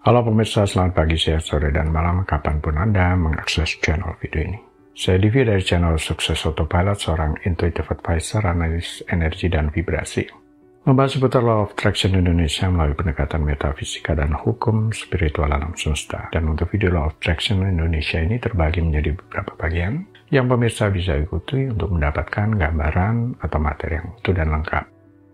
Halo pemirsa, selamat pagi, siang, sore, dan malam kapanpun Anda mengakses channel video ini. Saya Divi dari channel Sukses Autopilot, seorang intuitive advisor, analis energi dan vibrasi. Membahas seputar Law of Attraction Indonesia melalui pendekatan metafisika dan hukum spiritual alam semesta. Dan untuk video Law of Attraction Indonesia ini terbagi menjadi beberapa bagian yang pemirsa bisa ikuti untuk mendapatkan gambaran atau materi yang utuh dan lengkap.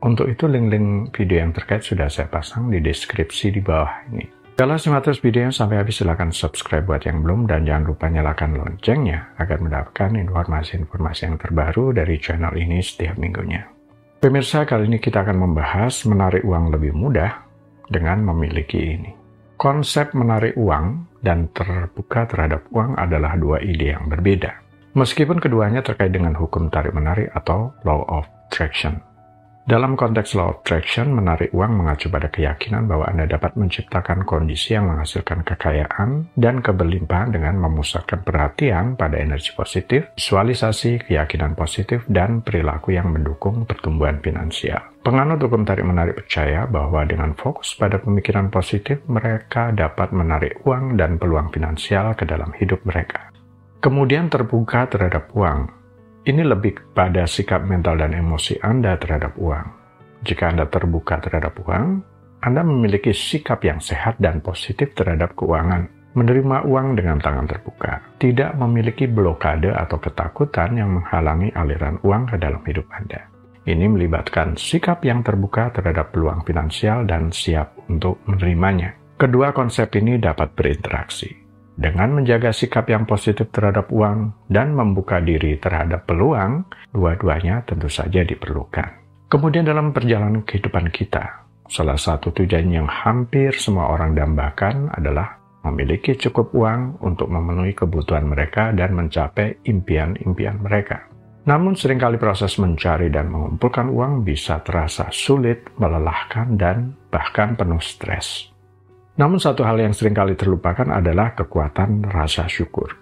Untuk itu link-link video yang terkait sudah saya pasang di deskripsi di bawah ini. Kalau simak terus videonya sampai habis, silahkan subscribe buat yang belum, dan jangan lupa nyalakan loncengnya agar mendapatkan informasi-informasi yang terbaru dari channel ini setiap minggunya. Pemirsa, kali ini kita akan membahas menarik uang lebih mudah dengan memiliki ini. Konsep menarik uang dan terbuka terhadap uang adalah dua ide yang berbeda. Meskipun keduanya terkait dengan hukum tarik-menarik atau Law of Attraction. Dalam konteks Law of Attraction, menarik uang mengacu pada keyakinan bahwa Anda dapat menciptakan kondisi yang menghasilkan kekayaan dan keberlimpahan dengan memusatkan perhatian pada energi positif, visualisasi, keyakinan positif, dan perilaku yang mendukung pertumbuhan finansial. Penganut hukum tarik-menarik percaya bahwa dengan fokus pada pemikiran positif, mereka dapat menarik uang dan peluang finansial ke dalam hidup mereka. Kemudian terbuka terhadap uang. Ini lebih pada sikap mental dan emosi Anda terhadap uang. Jika Anda terbuka terhadap uang, Anda memiliki sikap yang sehat dan positif terhadap keuangan, menerima uang dengan tangan terbuka, tidak memiliki blokade atau ketakutan yang menghalangi aliran uang ke dalam hidup Anda. Ini melibatkan sikap yang terbuka terhadap peluang finansial dan siap untuk menerimanya. Kedua konsep ini dapat berinteraksi. Dengan menjaga sikap yang positif terhadap uang dan membuka diri terhadap peluang, dua-duanya tentu saja diperlukan. Kemudian dalam perjalanan kehidupan kita, salah satu tujuan yang hampir semua orang dambakan adalah memiliki cukup uang untuk memenuhi kebutuhan mereka dan mencapai impian-impian mereka. Namun seringkali proses mencari dan mengumpulkan uang bisa terasa sulit, melelahkan, dan bahkan penuh stres. Namun satu hal yang seringkali terlupakan adalah kekuatan rasa syukur.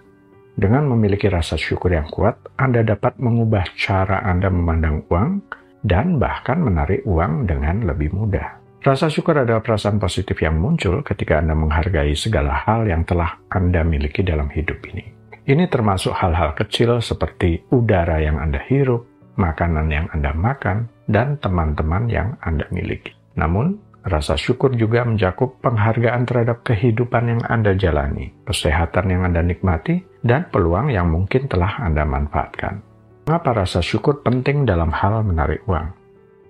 Dengan memiliki rasa syukur yang kuat, Anda dapat mengubah cara Anda memandang uang dan bahkan menarik uang dengan lebih mudah. Rasa syukur adalah perasaan positif yang muncul ketika Anda menghargai segala hal yang telah Anda miliki dalam hidup ini. Ini termasuk hal-hal kecil seperti udara yang Anda hirup, makanan yang Anda makan, dan teman-teman yang Anda miliki. Namun, rasa syukur juga mencakup penghargaan terhadap kehidupan yang Anda jalani, kesehatan yang Anda nikmati, dan peluang yang mungkin telah Anda manfaatkan. Mengapa rasa syukur penting dalam hal menarik uang?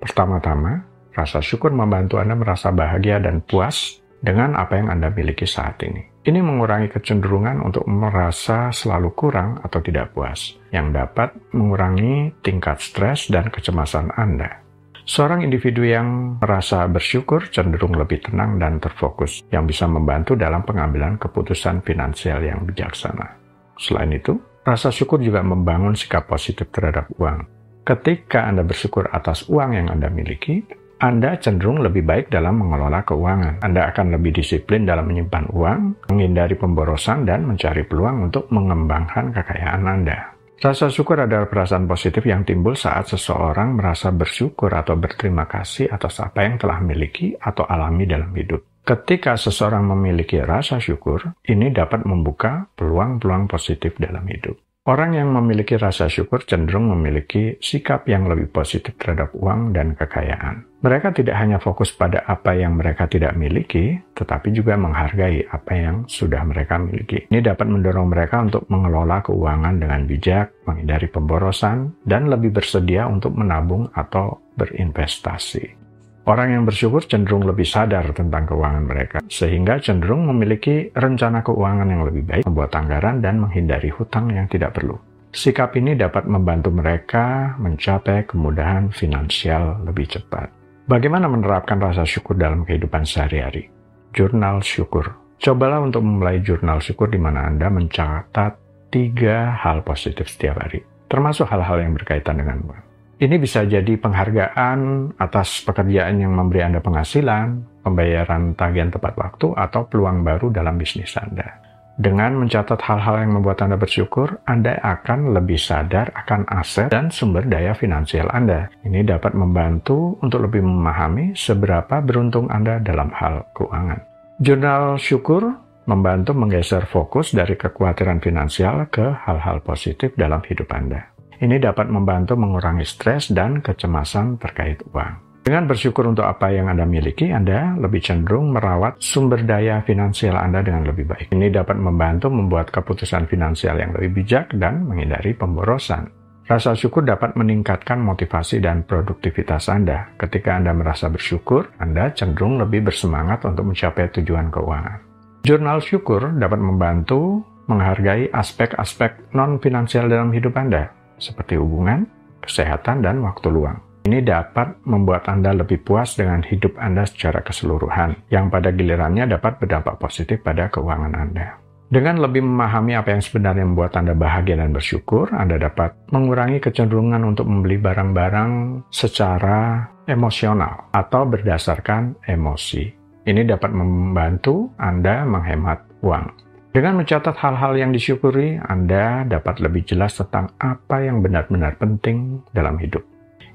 Pertama-tama, rasa syukur membantu Anda merasa bahagia dan puas dengan apa yang Anda miliki saat ini. Ini mengurangi kecenderungan untuk merasa selalu kurang atau tidak puas, yang dapat mengurangi tingkat stres dan kecemasan Anda. Seorang individu yang merasa bersyukur cenderung lebih tenang dan terfokus, yang bisa membantu dalam pengambilan keputusan finansial yang bijaksana. Selain itu, rasa syukur juga membangun sikap positif terhadap uang. Ketika Anda bersyukur atas uang yang Anda miliki, Anda cenderung lebih baik dalam mengelola keuangan. Anda akan lebih disiplin dalam menyimpan uang, menghindari pemborosan, dan mencari peluang untuk mengembangkan kekayaan Anda. Rasa syukur adalah perasaan positif yang timbul saat seseorang merasa bersyukur atau berterima kasih atas apa yang telah miliki atau alami dalam hidup. Ketika seseorang memiliki rasa syukur, ini dapat membuka peluang-peluang positif dalam hidup. Orang yang memiliki rasa syukur cenderung memiliki sikap yang lebih positif terhadap uang dan kekayaan. Mereka tidak hanya fokus pada apa yang mereka tidak miliki, tetapi juga menghargai apa yang sudah mereka miliki. Ini dapat mendorong mereka untuk mengelola keuangan dengan bijak, menghindari pemborosan, dan lebih bersedia untuk menabung atau berinvestasi. Orang yang bersyukur cenderung lebih sadar tentang keuangan mereka, sehingga cenderung memiliki rencana keuangan yang lebih baik, membuat anggaran, dan menghindari hutang yang tidak perlu. Sikap ini dapat membantu mereka mencapai kemudahan finansial lebih cepat. Bagaimana menerapkan rasa syukur dalam kehidupan sehari-hari? Jurnal syukur. Cobalah untuk memulai jurnal syukur di mana Anda mencatat 3 hal positif setiap hari, termasuk hal-hal yang berkaitan dengan uang. Ini bisa jadi penghargaan atas pekerjaan yang memberi Anda penghasilan, pembayaran tagihan tepat waktu, atau peluang baru dalam bisnis Anda. Dengan mencatat hal-hal yang membuat Anda bersyukur, Anda akan lebih sadar akan aset dan sumber daya finansial Anda. Ini dapat membantu untuk lebih memahami seberapa beruntung Anda dalam hal keuangan. Jurnal syukur membantu menggeser fokus dari kekhawatiran finansial ke hal-hal positif dalam hidup Anda. Ini dapat membantu mengurangi stres dan kecemasan terkait uang. Dengan bersyukur untuk apa yang Anda miliki, Anda lebih cenderung merawat sumber daya finansial Anda dengan lebih baik. Ini dapat membantu membuat keputusan finansial yang lebih bijak dan menghindari pemborosan. Rasa syukur dapat meningkatkan motivasi dan produktivitas Anda. Ketika Anda merasa bersyukur, Anda cenderung lebih bersemangat untuk mencapai tujuan keuangan. Jurnal syukur dapat membantu menghargai aspek-aspek non-finansial dalam hidup Anda, seperti hubungan, kesehatan, dan waktu luang. Ini dapat membuat Anda lebih puas dengan hidup Anda secara keseluruhan, yang pada gilirannya dapat berdampak positif pada keuangan Anda. Dengan lebih memahami apa yang sebenarnya membuat Anda bahagia dan bersyukur, Anda dapat mengurangi kecenderungan untuk membeli barang-barang secara emosional atau berdasarkan emosi. Ini dapat membantu Anda menghemat uang. Dengan mencatat hal-hal yang disyukuri, Anda dapat lebih jelas tentang apa yang benar-benar penting dalam hidup.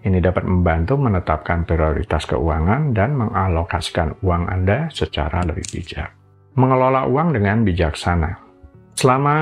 Ini dapat membantu menetapkan prioritas keuangan dan mengalokasikan uang Anda secara lebih bijak. Mengelola uang dengan bijaksana. Selama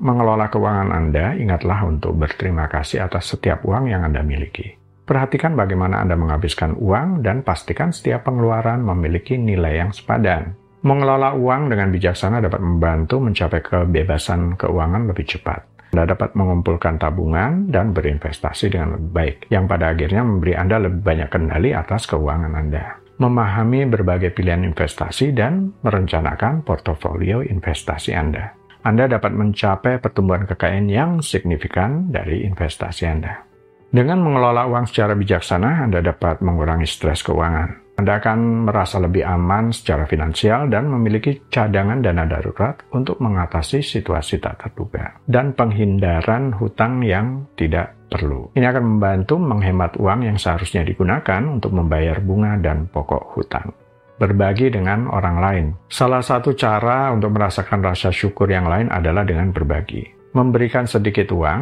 mengelola keuangan Anda, ingatlah untuk berterima kasih atas setiap uang yang Anda miliki. Perhatikan bagaimana Anda menghabiskan uang dan pastikan setiap pengeluaran memiliki nilai yang sepadan. Mengelola uang dengan bijaksana dapat membantu mencapai kebebasan keuangan lebih cepat. Anda dapat mengumpulkan tabungan dan berinvestasi dengan lebih baik, yang pada akhirnya memberi Anda lebih banyak kendali atas keuangan Anda. Memahami berbagai pilihan investasi dan merencanakan portofolio investasi Anda. Anda dapat mencapai pertumbuhan kekayaan yang signifikan dari investasi Anda. Dengan mengelola uang secara bijaksana, Anda dapat mengurangi stres keuangan. Anda akan merasa lebih aman secara finansial dan memiliki cadangan dana darurat untuk mengatasi situasi tak terduga dan penghindaran hutang yang tidak perlu. Ini akan membantu menghemat uang yang seharusnya digunakan untuk membayar bunga dan pokok hutang. Berbagi dengan orang lain. Salah satu cara untuk merasakan rasa syukur yang lain adalah dengan berbagi. Memberikan sedikit uang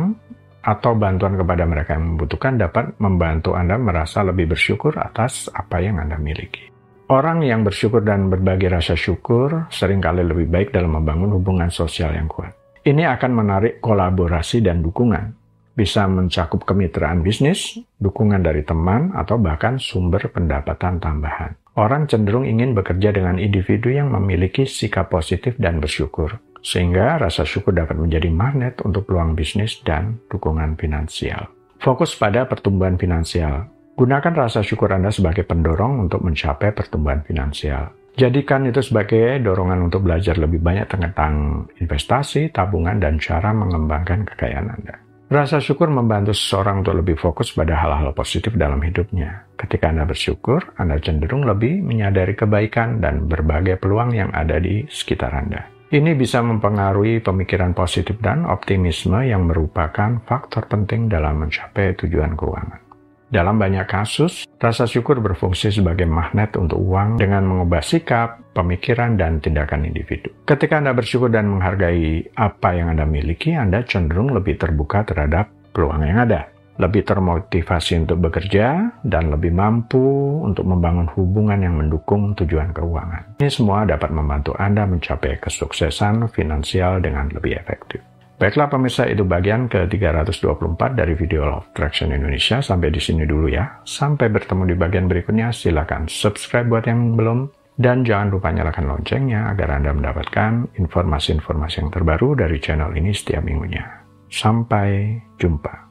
atau bantuan kepada mereka yang membutuhkan dapat membantu Anda merasa lebih bersyukur atas apa yang Anda miliki. Orang yang bersyukur dan berbagi rasa syukur seringkali lebih baik dalam membangun hubungan sosial yang kuat. Ini akan menarik kolaborasi dan dukungan. Bisa mencakup kemitraan bisnis, dukungan dari teman, atau bahkan sumber pendapatan tambahan. Orang cenderung ingin bekerja dengan individu yang memiliki sikap positif dan bersyukur. Sehingga rasa syukur dapat menjadi magnet untuk peluang bisnis dan dukungan finansial. Fokus pada pertumbuhan finansial. Gunakan rasa syukur Anda sebagai pendorong untuk mencapai pertumbuhan finansial. Jadikan itu sebagai dorongan untuk belajar lebih banyak tentang investasi, tabungan, dan cara mengembangkan kekayaan Anda. Rasa syukur membantu seseorang untuk lebih fokus pada hal-hal positif dalam hidupnya. Ketika Anda bersyukur, Anda cenderung lebih menyadari kebaikan dan berbagai peluang yang ada di sekitar Anda. Ini bisa mempengaruhi pemikiran positif dan optimisme yang merupakan faktor penting dalam mencapai tujuan keuangan. Dalam banyak kasus, rasa syukur berfungsi sebagai magnet untuk uang dengan mengubah sikap, pemikiran, dan tindakan individu. Ketika Anda bersyukur dan menghargai apa yang Anda miliki, Anda cenderung lebih terbuka terhadap peluang yang ada, lebih termotivasi untuk bekerja, dan lebih mampu untuk membangun hubungan yang mendukung tujuan keuangan. Ini semua dapat membantu Anda mencapai kesuksesan finansial dengan lebih efektif. Baiklah pemirsa, itu bagian ke-324 dari video Law of Attraction Indonesia. Sampai di sini dulu ya. Sampai bertemu di bagian berikutnya. Silakan subscribe buat yang belum. Dan jangan lupa nyalakan loncengnya agar Anda mendapatkan informasi-informasi yang terbaru dari channel ini setiap minggunya. Sampai jumpa.